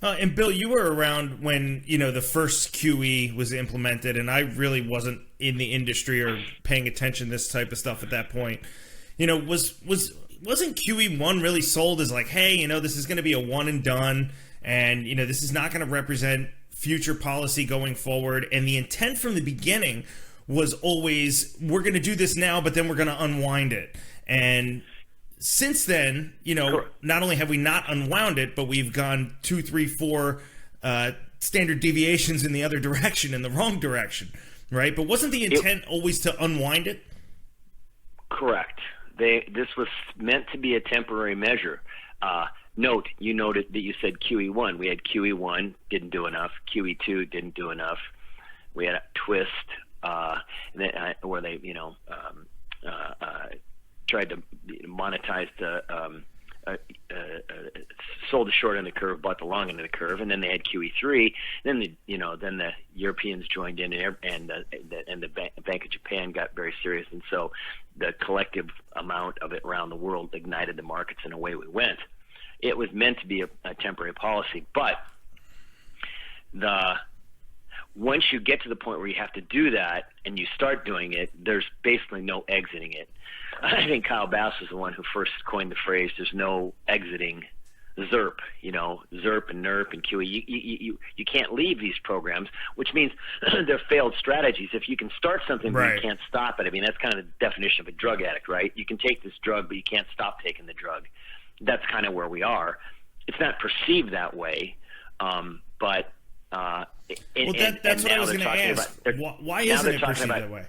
And Bill, you were around when, the first QE was implemented, and I really wasn't in the industry or paying attention to this type of stuff at that point. Wasn't QE1 really sold as like, hey, this is going to be a one and done, and, this is not going to represent future policy going forward. And the intent from the beginning was always, we're going to do this now, but then we're going to unwind it. And since then, not only have we not unwound it, but we've gone 2, 3, 4 standard deviations in the other direction, in the wrong direction, right? But wasn't the intent always to unwind it? Correct. This was meant to be a temporary measure. You noted that you said QE1. We had QE1, didn't do enough. QE2 didn't do enough. We had a twist where they, tried to monetize the sold the short end of the curve, bought the long end of the curve, and then they had QE3. Then the Europeans joined in, and the Bank of Japan got very serious, and so the collective amount of it around the world ignited the markets, and away we went. It was meant to be a temporary policy, but once you get to the point where you have to do that and you start doing it, there's basically no exiting it. I think Kyle Bass was the one who first coined the phrase, there's no exiting ZERP, ZERP and NERP and QE. You can't leave these programs, which means they're failed strategies. If you can start something but you can't stop it, I mean, that's kind of the definition of a drug addict, right? You can take this drug, but you can't stop taking the drug. That's kind of where we are. It's not perceived that way, but... that's what I was going to ask. Why isn't it perceived that way?